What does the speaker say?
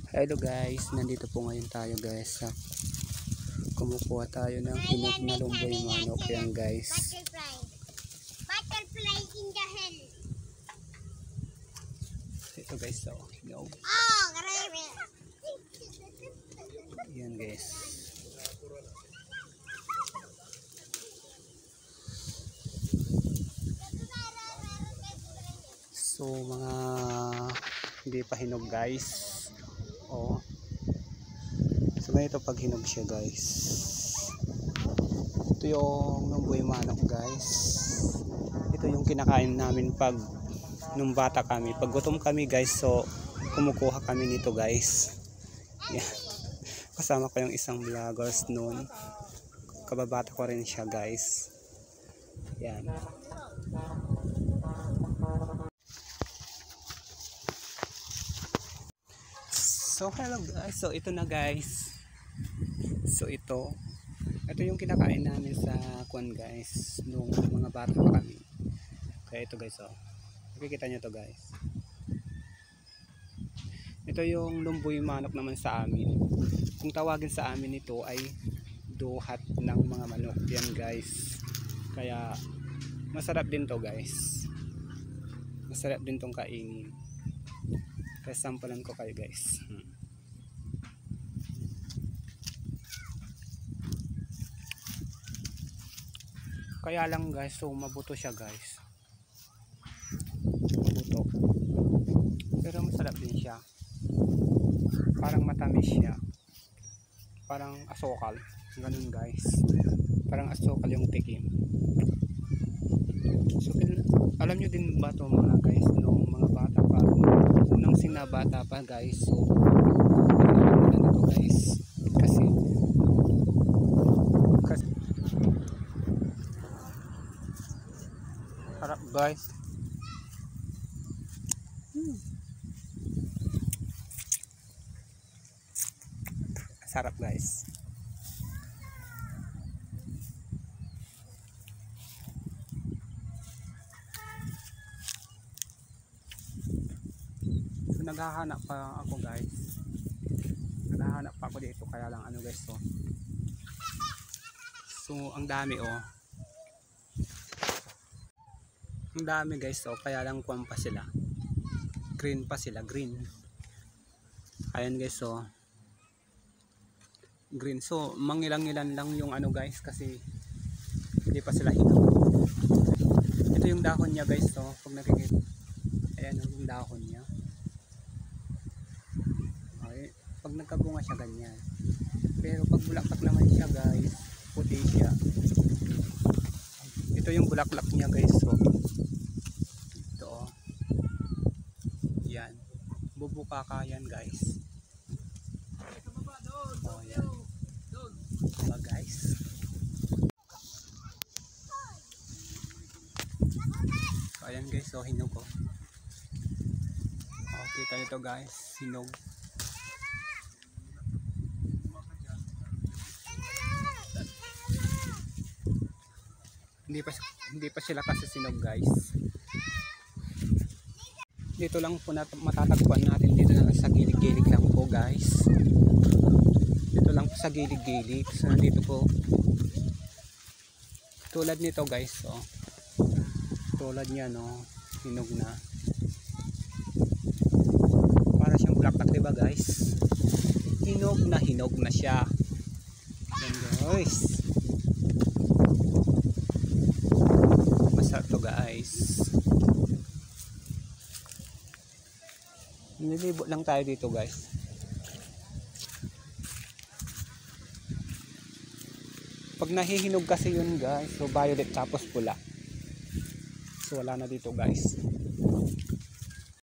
Hello guys, nandito po ngayon tayo guys sa kumukuha tayo ng hinog na lumboy manok. Yan guys. Butterfly in the hen. Ito guys, so hinog. Oh, grabe. Yan guys. So mga hindi pa hinog guys. Oh. So ganito pag hinog siya guys. Ito yung lumboy manok guys. Ito yung kinakain namin pag nung bata kami. Pag gutom kami guys, so kumukuha kami nito guys. Yan. Kasama ko yung isang vloggers noon. Kababata ko rin siya guys. Yan. So hello guys, so ito na guys. So ito yung kinakain namin sa kuwan guys nung mga bata pa kami. Kaya ito guys, oh. Nakikita nyo to guys. Ito yung lumboy manok naman sa amin. Kung tawagin sa amin ito ay duhat ng mga manok. Yan guys. Kaya masarap din to guys. Masarap din tong kainin. Kaya sampalan ko kayo guys. Kaya lang guys, so mabuto siya guys. Mabuto. Pero masarap din siya. Parang matamis siya. Parang asokal. Ganun guys. Parang asokal yung tikim. So alam nyo din ba to mga guys, nung mga bata pa, unang sinabata pa guys, so alam nyo to guys, kasi harap guys. Sarap guys. So naghahanap pa ako guys. Naghahanap pa ako dito, kaya lang ano guys, so ang dami oh. Ang dami guys, so kaya lang kuwan pa sila. Green pa sila, green. Ayan guys, so green. So mangilang-ilan lang yung ano guys, kasi hindi pa sila hinog. Ito yung dahon niya guys, so pag nakikita, ayan yung dahon niya. Okay. Pag nagkabunga siya ganyan. Pero pag bulaklak naman siya guys, puti siya. Ito yung bulaklak niya guys, so ito oh. Yan. Bubuka ka yan guys. Oh yan. Diba guys? So ayan guys, so hinog oh. Oh, kita nito guys, hinog. Hindi pa sila kasi sinog guys. Dito lang po matatagpuan natin, dito na sa gilid-gilid lang po guys. Dito lang po sa gilid-gilid. So nandito po tulad nito guys, oh. Tulad niya no, hinog na. Para siyang bulaklak, diba guys? Hinog na siya. Yan guys. Masarap to guys. Nililibot lang tayo dito guys. Pag nahihinog kasi yun guys, so violet tapos pula. So wala na dito guys.